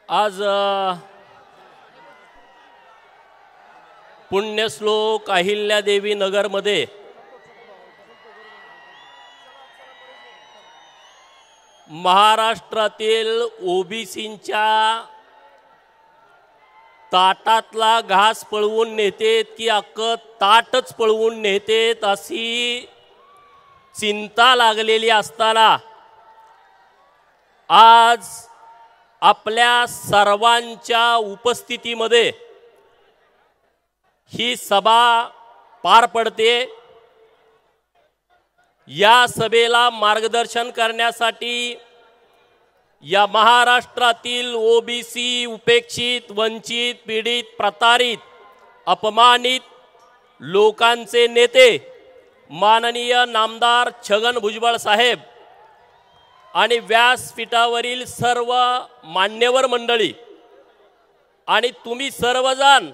आज पुण्यश्लोक अहिल्यादेवी नगरमध्ये महाराष्ट्रातील ओबीसींच्या ताटातला घास पळवून नेतेत की अख्खं ताटच पळवून नेतेत अशी चिंता लागलेली असताना आज आपल्या सर्वांच्या उपस्थितीमध्ये ही सभा पार पडते। या सभेला मार्गदर्शन करण्यासाठी या महाराष्ट्रातील ओबीसी, उपेक्षित, वंचित, पीडित, प्रतारित, अपमानित लोकांचे नेते माननीय नामदार छगन भुजबळ साहेब आणि व्यासपीठावरील सर्व मान्यवर मंडळी आणि तुम्ही सर्वजण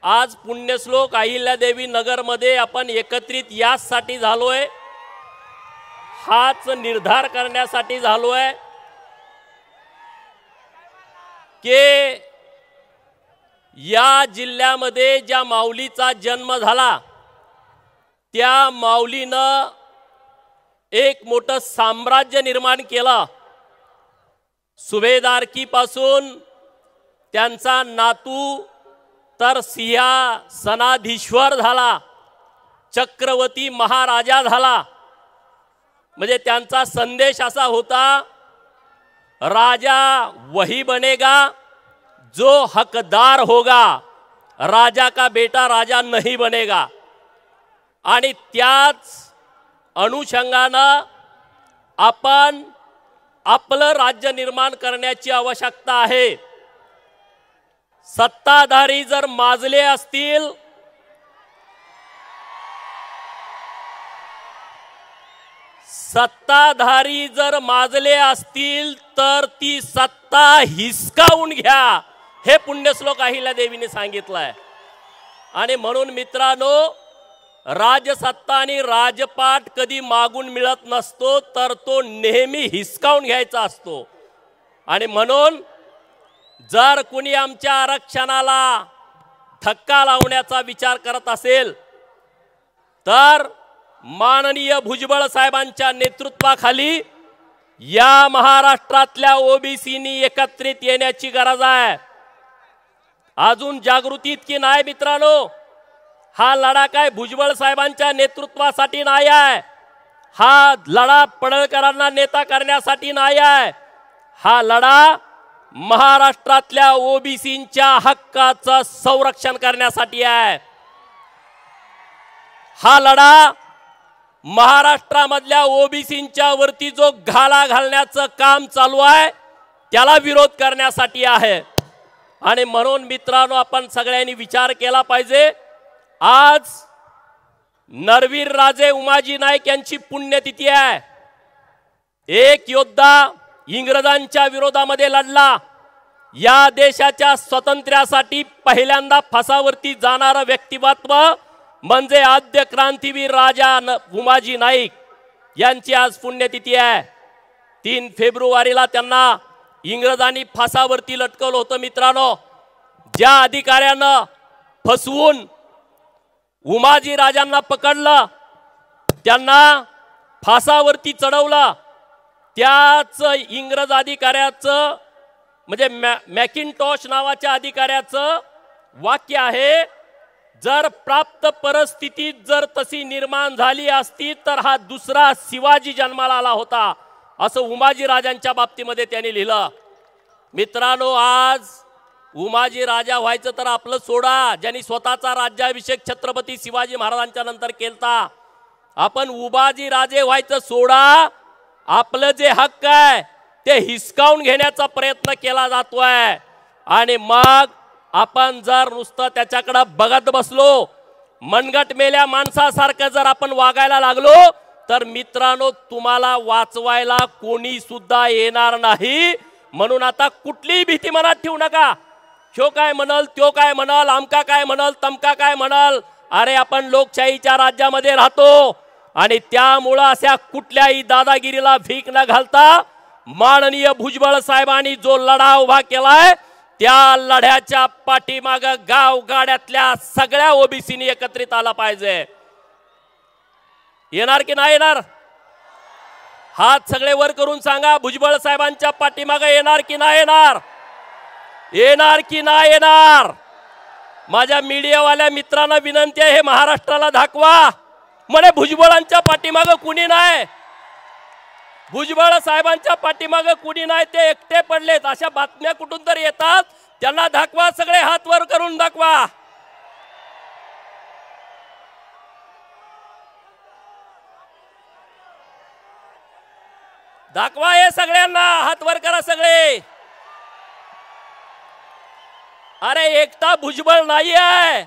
आज पुण्यश्लोक अहिल्यादेवी नगरमध्ये आपण एकत्रित यासाठी झालोय, हाच निर्धार करण्यासाठी झालोय की या जिल्ह्यामध्ये ज्या माऊलीचा जन्म झाला त्या माऊलीनं एक मोठं साम्राज्य निर्माण केलं। सुभेदारकीपासून त्यांचा नातू तर सिंहासनाधीश्वर झाला, चक्रवर्ती महाराजा झाला। म्हणजे त्यांचा संदेश असा होता, राजा वही बनेगा जो हकदार होगा, राजा का बेटा राजा नहीं बनेगा। आणि त्याच अनुषंगानं आपण आपलं राज्य निर्माण करण्याची आवश्यकता आहे। सत्ताधारी जर माजले असतील तर ती सत्ता हिसकावून घ्या, हे पुण्यश्लोक अहिल्यादेवीने सांगितलंय। आणि म्हणून मित्रांनो, राजसत्ता आणि राजपाट कधी मागून मिळत नसतो, तर तो नेहमी हिसकावून घ्यायचा असतो। आणि म्हणून जर कुणी आमच्या आरक्षणाला धक्का लावण्याचा विचार करत असेल तर माननीय भुजबळ साहेबांच्या नेतृत्वाखाली या महाराष्ट्रातल्या ओबीसीनी एकत्रित येण्याची गरज आहे। अजून जागृती इतकी नाही मित्रांनो, हा लढा काय भुजबळ साहेबांच्या नेतृत्वासाठी नाही आहे, हा लढा पडळकरांना नेता करण्यासाठी नाही आहे, हा लढा महाराष्ट्रातल्या ओबीसींच्या हक्काचं संरक्षण करण्यासाठी आहे। हा लढा महाराष्ट्रामधल्या ओबीसींच्या वरती जो घाला घालण्याचं काम चालू आहे त्याला विरोध करण्यासाठी आहे। आणि म्हणून मित्रांनो, आपण सगळ्यांनी विचार केला पाहिजे। आज नरवीर राजे उमाजी नाईक यांची पुण्यतिथी आहे। एक योद्धा इंग्रजांच्या विरोधामध्ये लढला, या देशाच्या स्वातंत्र्यासाठी पहिल्यांदा फासावरती जाणारा व्यक्तिमत्व म्हणजे आद्य क्रांतीवीर राजा उमाजी नाईक यांची आज पुण्यतिथी आहे। 3 फेब्रुवारीला त्यांना इंग्रजांनी फासावरती लटकवलं होतं। मित्रांनो, ज्या अधिकाऱ्यानं फसवून उमाजी राजांना पकडलं, त्यांना फासावरती चढवलं, त्याच इंग्रज अधिकाऱ्याचं म्हणजे मॅकिंटॉश नावाच्या अधिकाऱ्याचं वाक्य आहे, जर प्राप्त परिस्थिती जर तशी निर्माण झाली असती तर हा दुसरा शिवाजी जन्माला आला होता, असं उमाजी राजांच्या बाबतीमध्ये त्यांनी लिहिलं। मित्रांनो, आज उमाजी राजा व्हायचं तर आपलं सोडा, ज्यांनी स्वतःचा राज्याभिषेक छत्रपती शिवाजी महाराजांच्या नंतर केलता, आपण उमाजी राजे व्हायचं सोडा, आपलं जे हक्क आहे ते हिसकावून घेण्याचा प्रयत्न केला जातोय। आणि मग आपण जर नुसतं त्याच्याकडे बघत बसलो, मनगट मेल्या माणसासारखं जर आपण वागायला लागलो तर मित्रांनो, तुम्हाला वाचवायला कोणी सुद्धा येणार नाही। म्हणून आता कुठलीही भीती मनात ठेवू नका, ह्यो काय म्हणाल, त्यो काय म्हणाल, आमका काय म्हणाल, तमका काय म्हणाल। अरे आपण लोकशाहीच्या राज्यामध्ये राहतो आणि त्यामुळे अशा कुठल्याही दादागिरीला भीक न घालता माननीय भुजबळ साहेबांनी जो लढा उभा केलाय त्या लढ्याच्या पाठीमाग गाव गाड्यातल्या सगळ्या ओबीसीनी एकत्रित आला पाहिजे. येणार की नाही येणार? हात सगळे वर करून सांगा, भुजबळ साहेबांच्या पाठीमागे येणार की नाही येणार? येणार की नाही येणार? माझ्या मीडियावाल्या मित्रांना विनंती आहे, हे महाराष्ट्राला दाखवा म्हणे भुजबळांच्या पाठीमागे कुणी नाही, भुजबळ साहेबांच्या पाठीमागे कुणी नाही, ते एकटे पडलेत. अशा बातम्या कुठून तर येतात, त्यांना दाखवा, सगळे हात वर करून दाखवा. दाखवा हे सगळ्यांना, हात वर करा सगळे. अरे एकटा भुजबळ नाही आहे,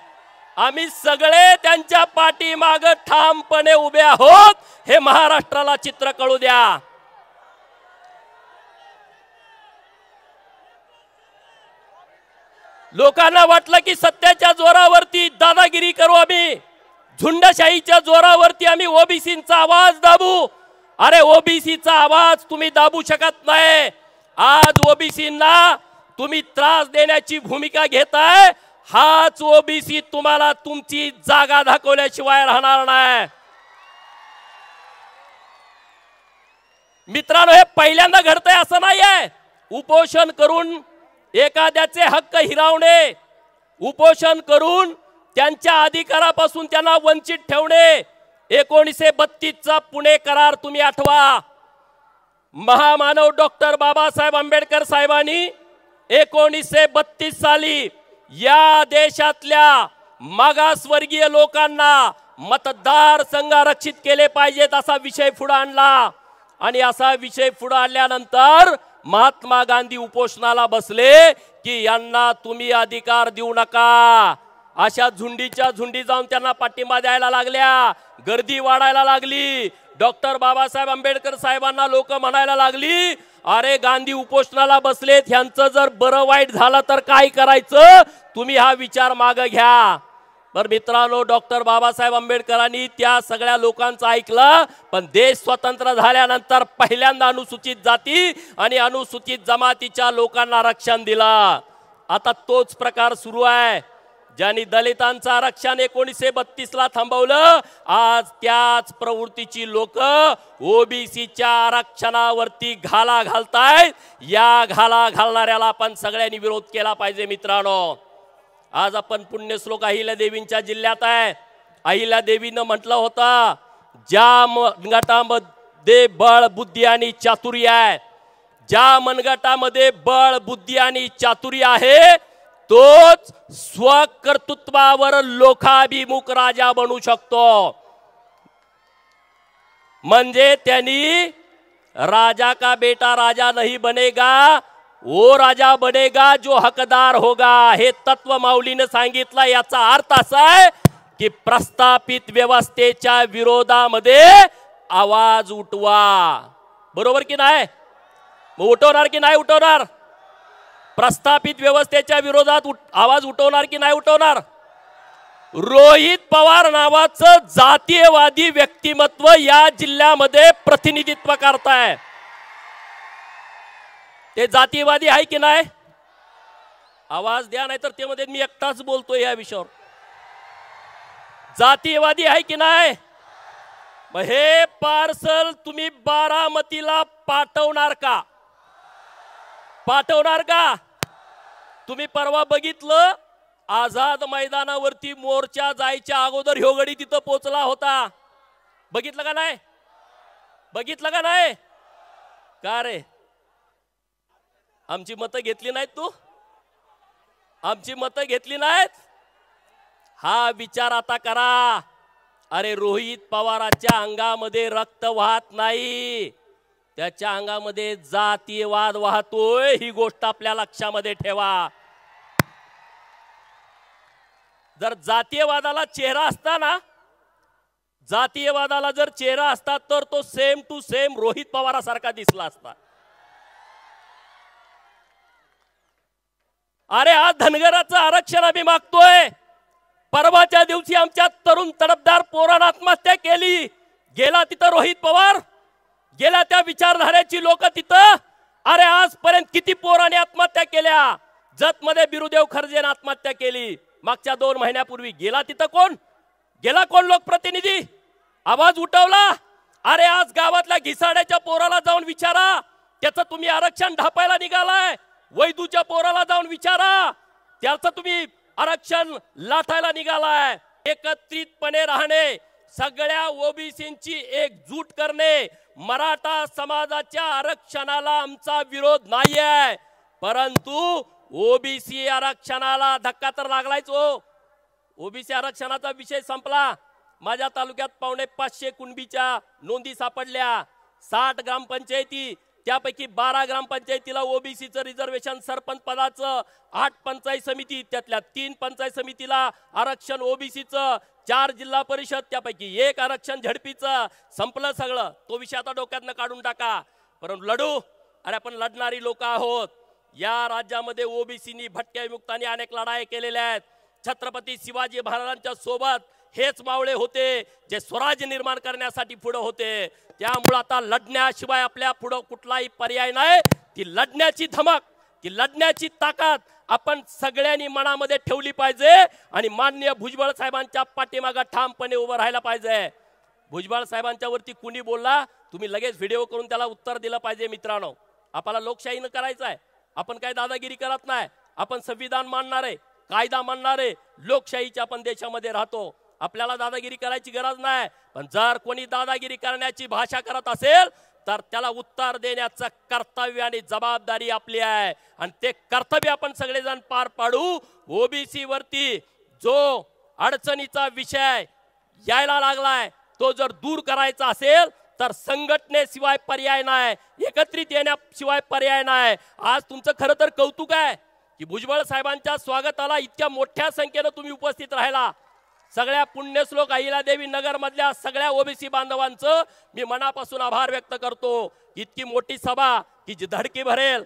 आम्ही सगळे त्यांच्या पाठीमागे ठामपणे उभे आहोत. हे महाराष्ट्राला चित्र कळू द्या. लोकांना वाटलं की सत्तेच्या जोरावरती दादागिरी करू, आम्ही झुंडशाहीच्या जोरावरती आम्ही ओबीसींचा आवाज दाबू. अरे ओबीसीचा आवाज तुम्ही दाबू शकत नाही. आज ओबीसींना तुम्ही त्रास देण्याची भूमिका घेताय. हाच ओबीसी तुम्हाला तुमची जागा दाखवल्याशिवाय राहणार नाही. मित्रांनो, हे पहिल्यांदा घडतंय असं नाही आहे. उपोषण करून एखाद्याचे हक्क हिरावणे, उपोषण करून त्यांच्या अधिकारापासून त्यांना वंचित ठेवणे. 1932चा पुणे करार तुम्ही आठवा. महामानव डॉक्टर बाबासाहेब आंबेडकर साहेबांनी 1932 साली या देशातल्या मागासवर्गीय लोकांना मतदार संघ आरक्षित केले पाहिजेत असा विषय पुढे आणला. आणि असा विषय पुढे आणल्यानंतर महात्मा गांधी उपोषणाला बसले की यांना तुम्ही अधिकार देऊ नका. अशा झुंडीच्या झुंडी जाऊन त्यांना पाठिंबा द्यायला लागल्या. गर्दी वाढायला लागली. डॉक्टर बाबासाहेब आंबेडकर साहेबांना लोक म्हणायला लागली, अरे गांधी उपोषणाला बसलेत, ह्यांचं जर बरं वाईट झालं तर काय करायचं, तुम्ही हा विचार मागे घ्या. तर मित्रांनो, डॉक्टर बाबासाहेब आंबेडकरांनी त्या सगळ्या लोकांचं ऐकलं. पण देश स्वतंत्र झाल्यानंतर पहिल्यांदा अनुसूचित जाती आणि अनुसूचित जमातीच्या लोकांना आरक्षण दिलं. आता तोच प्रकार सुरू आहे. ज्यांनी दलितांचं आरक्षण 1932 ला थांबवलं, आज त्याच प्रवृत्तीची लोक ओबीसीच्या आरक्षणावरती घाला घालतायत. या घाला घालणाऱ्याला आपण सगळ्यांनी विरोध केला पाहिजे. मित्रांनो, आज आपण पुण्यश्लोक अहिल्यादेवींच्या जिल्ह्यात आहे. अहिल्यादेवीनं म्हटलं होतं, ज्या मनगटामध्ये बळ, बुद्धी आणि चातुर्य आहे, ज्या मनगटामध्ये बळ, बुद्धी आणि चातुर्य आहे, तोच स्वकर्तृत्वावर लोकाभिमुख राजा बनू शकतो. म्हणजे त्यांनी राजा का बेटा राजा नहीं बनेगा, वो राजा बनेगा जो हकदार होगा. हे तत्व माऊलीने सांगितलं. याचा अर्थ असा आहे की प्रस्थापित व्यवस्थेच्या विरोधामध्ये आवाज उठवा. बरोबर की नाही? मग उठवणार की नाही उठवणार? प्रस्थापित व्यवस्थेच्या विरोधात आवाज उठवणार की नाही उठवणार? रोहित पवार नावाचं जातीयवादी व्यक्तिमत्व या जिल्ह्यामध्ये प्रतिनिधित्व करताय. ते जातीयवादी आहे की नाही? आवाज द्या, नाहीतर ते मध्ये मी एकटाच बोलतोय या विषयावर. जातीयवादी आहे की नाही? मग हे पार्सल तुम्ही बारामतीला पाठवणार का? पाठवणार का? तुम्ही परवा बघितलं, आझाद मैदानावरती मोर्चा जायच्या अगोदर ह्यो गडी तिथं पोहोचला होता. बघितलं का नाही? बघितलं का नाही? का रे, आमची मतं घेतली नाहीत? तू आमची मतं घेतली नाहीत? हा विचार आता करा. अरे रोहित पवाराच्या अंगामध्ये रक्त वाहत नाही, त्याच्या अंगामध्ये जातीयवाद वाहतोय. ही गोष्ट आपल्या लक्षामध्ये ठेवा. जर जातीयवादाला चेहरा असता ना, जातीयवादाला जर चेहरा असता तर तो सेम टू सेम रोहित पवारासारखा दिसला असता. अरे आज धनगराचं आरक्षण आम्ही मागतोय. परवाच्या दिवशी आमच्या तरुण तडफदार पोरानं आत्महत्या केली. गेला तिथं रोहित पवार, गेला त्या विचारधारेची लोक तिथं. अरे आजपर्यंत किती पोरांनी आत्महत्या केल्या? जतमध्ये बिरुदेव खर्जेने आत्महत्या केली मागच्या 2 महिन्यापूर्वी. गेला तिथं कोण? गेला कोण लोकप्रतिनिधी? आवाज उठवला? अरे आज गावातल्या घिसाड्याच्या पोराला जाऊन विचारा, त्याचं तुम्ही आरक्षण ढापायला निघालाय. वैदूच्या पोराला जाऊन विचारा, त्याचं तुम्ही आरक्षण लाटायला निघालाय. एकत्रितपणे राहणे, सगळ्या ओबीसींची एकजूट करणे. मराठा समाजाच्या आरक्षणाला आमचा विरोध नाहीये, परंतु ओबीसी आरक्षणाला धक्का तर लागलायच हो. ओबीसी आरक्षणाचा विषय संपला. माझ्या तालुक्यात 550 कुणबीच्या नोंदी सापडल्या. 60 ग्रामपंचायती, त्यापैकी 12 ग्रामपंचायतीला ओबीसीचं रिझर्वेशन सरपंच पदाचं, 8 पंचायत समिती, त्यातल्या 3 पंचायत समितीला आरक्षण ओबीसीचं, 4 जिल्हा परिषद, त्यापैकी 1 आरक्षण झडपीचं. संपलं सगळं. तो विषय आता डोक्यातनं काढून टाका. परंतु लढू, अरे आपण लढणारी लोक आहोत. या राज्यामध्ये ओबीसीनी भटक्या विमुक्तांनी अनेक लढाई केलेल्या आहेत. छत्रपती शिवाजी महाराजांच्या सोबत हेच मावळे होते जे स्वराज्य निर्माण करण्यासाठी पुढे होते. त्यामुळे आता लढण्याशिवाय आपल्या पुढे कुठलाही पर्याय नाही. ती लढण्याची धमक, ती लढण्याची ताकद आपण सगळ्यांनी मनामध्ये ठेवली पाहिजे आणि माननीय भुजबळ साहेबांच्या पाठीमागे ठामपणे उभं राहायला पाहिजे. भुजबळ साहेबांच्या वरती कुणी बोलला, तुम्ही लगेच व्हिडिओ करून त्याला उत्तर दिलं पाहिजे. मित्रांनो, आपल्याला लोकशाहीनं करायचं आहे. आपण काय दादागिरी करत नाही. आपण संविधान मानणारे, कायदा मानणारे, लोकशाहीच्या आपण देशामध्ये राहतो. आपल्याला दादागिरी करायची गरज नाही. पण जर कोणी दादागिरी करण्याची भाषा करत असेल तर त्याला उत्तर देण्याचं कर्तव्य आणि जबाबदारी आपली आहे आणि ते कर्तव्य आपण सगळेजण पार पाडू. ओबीसी वरती जो अडचणीचा विषय यायला लागलाय तो जर दूर करायचा असेल तर संघटनेशिवाय पर्याय नाही, एकत्रित येण्याशिवाय पर्याय नाही. आज तुमचं खरं तर कौतुक आहे की भुजबळ साहेबांच्या स्वागताला इतक्या मोठ्या संख्येने तुम्ही उपस्थित राहिला. सगळ्या पुण्यश्लोक अहिल्यादेवी नगर मधल्या सगळ्या ओबीसी बांधवांचं मी मनापासून आभार व्यक्त करतो. इतकी मोठी सभा की जी धडकी भरेल.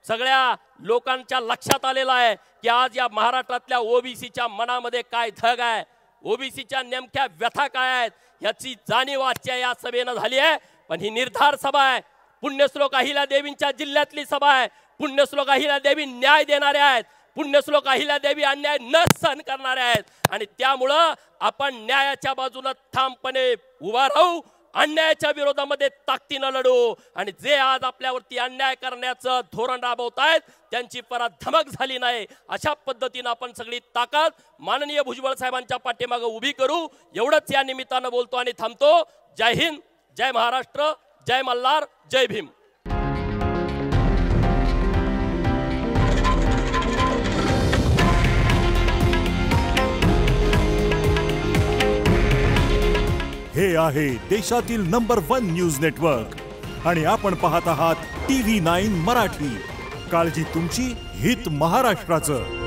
सगळ्या लोकांच्या लक्षात आलेलं आहे की आज या महाराष्ट्रातल्या ओबीसीच्या मनामध्ये काय धग आहे, ओबीसीच्या नेमक्या व्यथा काय आहेत याची जाणीव आजच्या या सभेनं झाली आहे. पण ही निर्धार सभा आहे. पुण्यश्लोक अहिल्यादेवींच्या जिल्ह्यातली सभा आहे. पुण्यश्लोक अहिल्यादेवी न्याय देणारे आहेत. पुण्यश्लोक अहिल्यादेवी अन्याय न सहन करणारे आहेत आणि त्यामुळं आपण न्यायाच्या बाजूने ठामपणे उभा राहू, अन्यायाच्या विरोधामध्ये ताकदीनं लढू आणि जे आज आपल्यावरती अन्याय करण्याचं धोरण राबवतायत त्यांची परत धमक झाली नाही अशा पद्धतीनं आपण सगळी ताकद माननीय भुजबळ साहेबांच्या पाठीमागे उभी करू. एवढंच या निमित्तानं बोलतो आणि थांबतो. जय हिंद, जय महाराष्ट्र, जय मल्हार, जय भीम. हे आहे देशातील नंबर 1 न्यूज नेटवर्क आणि आपण पाहत आहात TV9 मराठी. काळजी तुमची, हित महाराष्ट्राचं.